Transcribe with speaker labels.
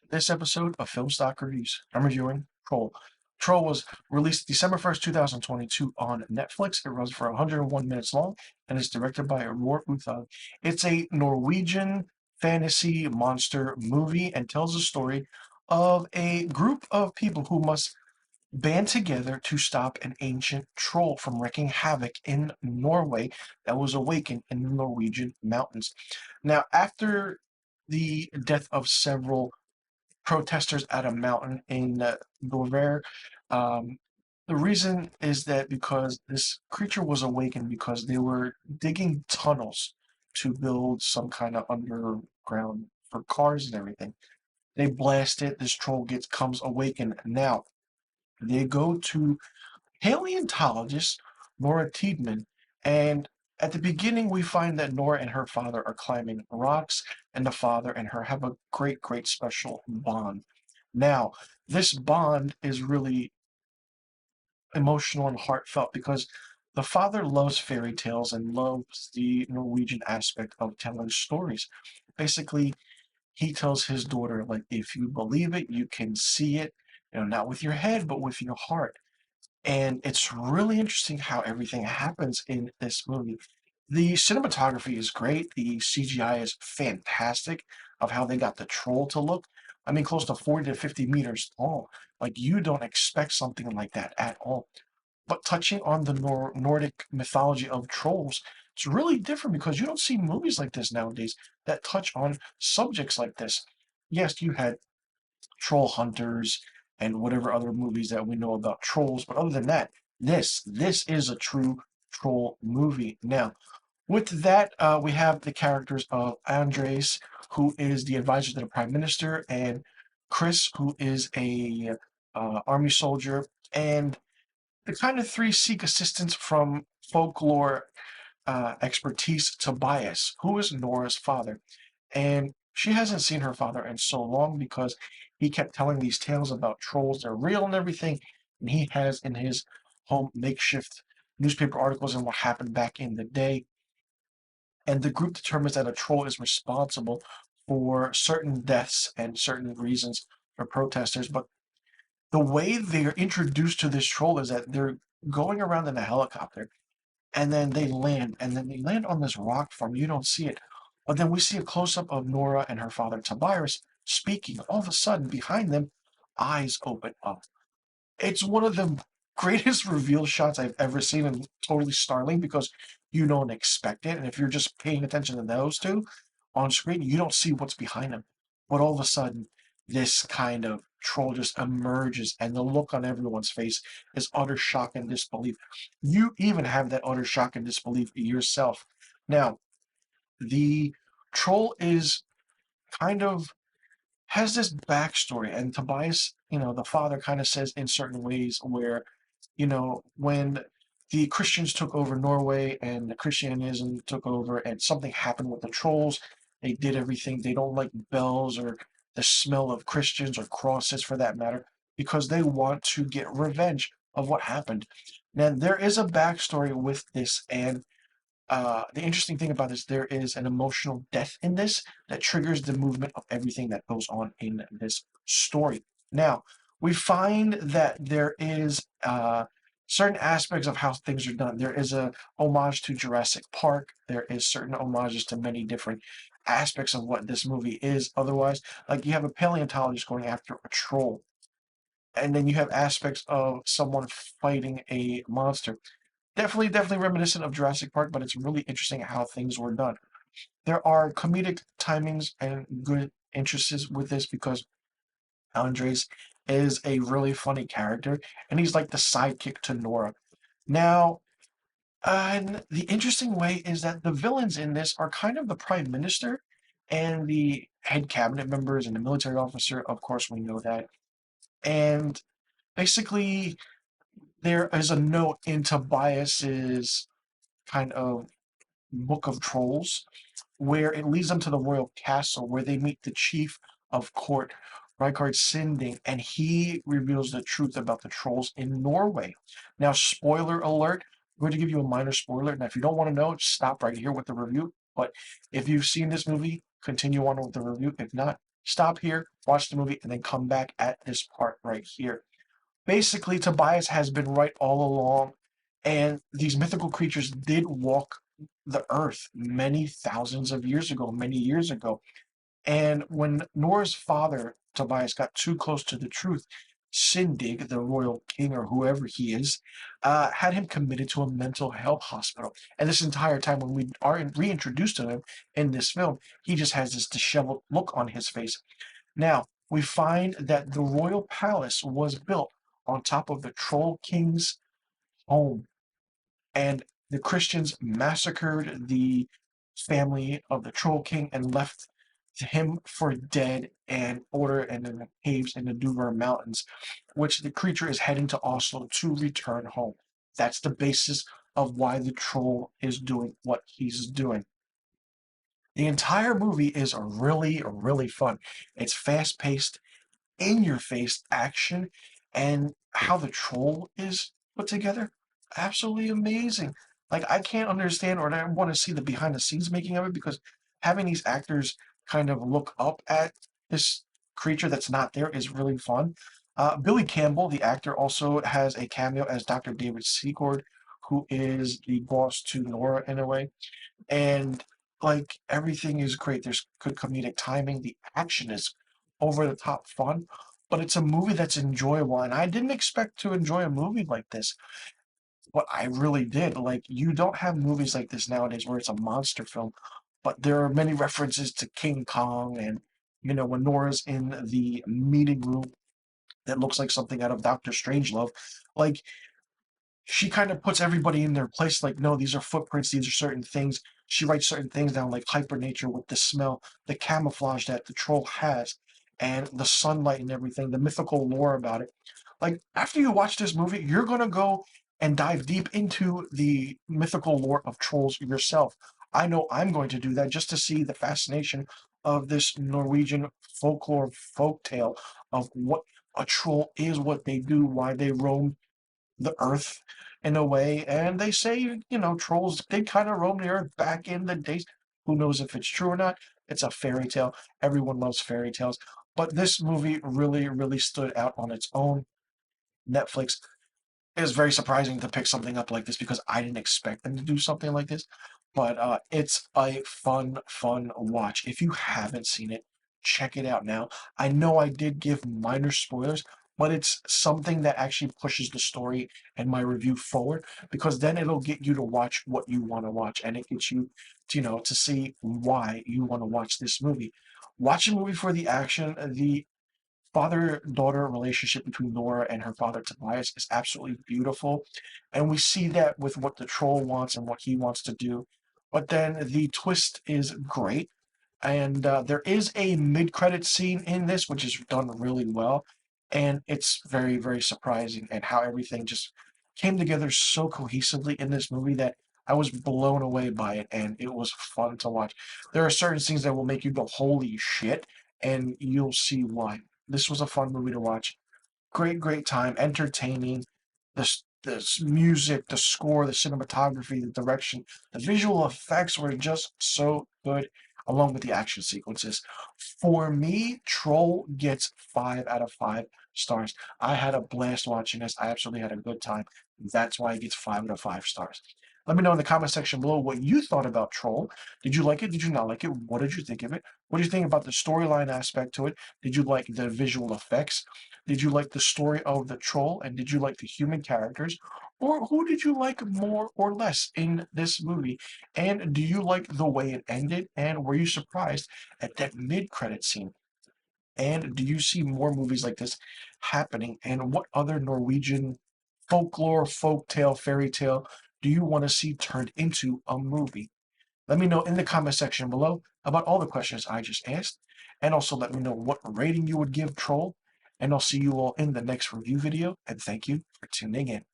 Speaker 1: This episode of Film Stock Reviews, I'm reviewing Troll. Troll was released December 1st, 2022 on Netflix. It runs for 101 minutes long and is directed by Roar Uthag. It's a Norwegian fantasy monster movie and tells the story of a group of people who must band together to stop an ancient troll from wreaking havoc in Norway that was awakened in the Norwegian mountains. Now, after the death of several protesters at a mountain in Norway. Um, the reason is that because this creature was awakened because they were digging tunnels to build some kind of underground for cars and everything. They blast it. This troll comes awakened. Now they go to paleontologist Nora Tiedman, and at the beginning we find that Nora and her father are climbing rocks, and the father and her have a great special bond. Now, this bond is really emotional and heartfelt because the father loves fairy tales and loves the Norwegian aspect of telling stories. Basically, he tells his daughter, like, if you believe it, you can see it, not with your head, but with your heart. And it's really interesting how everything happens in this movie. The cinematography is great. The CGI is fantastic of how they got the troll to look. I mean, close to 40 to 50 meters tall. Like, you don't expect something like that at all. But touching on the Nordic mythology of trolls, it's really different because you don't see movies like this nowadays that touch on subjects like this. Yes, you had troll hunters and whatever other movies that we know about trolls. But other than that, this is a true troll movie. Now, with that, we have the characters of Andres, who is the advisor to the prime minister, and Chris, who is a army soldier, and the kind of three seek assistance from folklore expertise Tobias, who is Nora's father. And she hasn't seen her father in so long because he kept telling these tales about trolls. They're real and everything. And he has in his home makeshift newspaper articles and what happened back in the day. And the group determines that a troll is responsible for certain deaths and certain reasons for protesters. But the way they're introduced to this troll is that they're going around in a helicopter and then they land on this rock farm. You don't see it. But then we see a close up of Nora and her father Tobias speaking. All of a sudden, behind them, eyes open up. It's one of the greatest reveal shots I've ever seen and totally startling because you don't expect it. And if you're just paying attention to those two on screen, you don't see what's behind them. But all of a sudden, this kind of troll just emerges, and the look on everyone's face is utter shock and disbelief. You even have that utter shock and disbelief yourself. Now, the troll is kind of has this backstory, and Tobias, the father kind of says in certain ways where, when the Christians took over Norway and the Christianism took over and something happened with the trolls, they did everything. They don't like bells or the smell of Christians or crosses for that matter because they want to get revenge of what happened. Now, there is a backstory with this, and the interesting thing about this, there is an emotional death in this that triggers the movement of everything that goes on in this story. Now, we find that there is certain aspects of how things are done. There is a homage to Jurassic Park. There is certain homages to many different aspects of what this movie is. Otherwise, like you have a paleontologist going after a troll, and then you have aspects of someone fighting a monster. Definitely reminiscent of Jurassic Park, but it's really interesting how things were done. There are comedic timings and good interests with this because Andres is a really funny character, and he's like the sidekick to Nora. Now, and the interesting way is that the villains in this are kind of the prime minister and the head cabinet members and the military officer. Of course, we know that. And basically, there is a note in Tobias's kind of book of trolls where it leads them to the royal castle where they meet the chief of court, Rykard Sinding, and he reveals the truth about the trolls in Norway. Now, spoiler alert, I'm going to give you a minor spoiler. Now, if you don't want to know, stop right here with the review. But if you've seen this movie, continue on with the review. If not, stop here, watch the movie, and then come back at this part right here. Basically, Tobias has been right all along, and these mythical creatures did walk the earth many thousands of years ago, many years ago. And when Nora's father, Tobias, got too close to the truth, Sindig, the royal king or whoever he is, had him committed to a mental health hospital. And this entire time, when we are reintroduced to him in this film, he just has this disheveled look on his face. Now, we find that the royal palace was built on top of the Troll King's home, and the Christians massacred the family of the Troll King and left him for dead and order and in the caves in the Duver Mountains, which the creature is heading to Oslo to return home. That's the basis of why the troll is doing what he's doing. The entire movie is really, really fun. It's fast paced, in your face action, and how the troll is put together, absolutely amazing. Like, I can't understand, or I want to see the behind the scenes making of it, because having these actors kind of look up at this creature that's not there is really fun. Billy Campbell, the actor, also has a cameo as Dr. David Secord, who is the boss to Nora in a way. And like, everything is great. There's good comedic timing. The action is over the top fun, but it's a movie that's enjoyable. And I didn't expect to enjoy a movie like this, but I really did. Like, you don't have movies like this nowadays where it's a monster film, but there are many references to King Kong, and when Nora's in the meeting room that looks like something out of Doctor Strangelove, like, she kind of puts everybody in their place, like, no, these are footprints, these are certain things. She writes certain things down, like hypernature with the smell, the camouflage that the troll has, and the sunlight and everything, the mythical lore about it. Like, after you watch this movie, you're gonna go and dive deep into the mythical lore of trolls yourself. I know I'm going to do that just to see the fascination of this Norwegian folklore folk tale of what a troll is, what they do, why they roam the earth in a way. And they say, trolls did kind of roam the earth back in the days. Who knows if it's true or not? It's a fairy tale. Everyone loves fairy tales. But this movie really, really stood out on its own. Netflix is very surprising to pick something up like this, because I didn't expect them to do something like this. But it's a fun, fun watch. If you haven't seen it, check it out now. I know I did give minor spoilers, but it's something that actually pushes the story and my review forward, because then it'll get you to watch what you want to watch, and it gets you to see why you want to watch this movie. Watch a movie for the action. The father-daughter relationship between Nora and her father Tobias is absolutely beautiful, and we see that with what the troll wants and what he wants to do. But then the twist is great, and there is a mid-credit scene in this which is done really well, and it's very, very surprising, and how everything just came together so cohesively in this movie that I was blown away by it, and it was fun to watch. There are certain scenes that will make you go, holy shit, and you'll see why. This was a fun movie to watch. Great, great time, entertaining. The music, the score, the cinematography, the direction, the visual effects were just so good, along with the action sequences. For me, Troll gets 5 out of 5 stars. I had a blast watching this. I absolutely had a good time. That's why it gets 5 out of 5 stars. Let me know in the comment section below what you thought about Troll. Did you like it? Did you not like it? What did you think of it? What do you think about the storyline aspect to it? Did you like the visual effects? Did you like the story of the troll? And did you like the human characters? Or who did you like more or less in this movie? And do you like the way it ended? And were you surprised at that mid-credit scene? And do you see more movies like this happening? And what other Norwegian folklore, folktale, fairy tale do you want to see turned into a movie? Let me know in the comment section below about all the questions I just asked. And also let me know what rating you would give Troll. And I'll see you all in the next review video. And thank you for tuning in.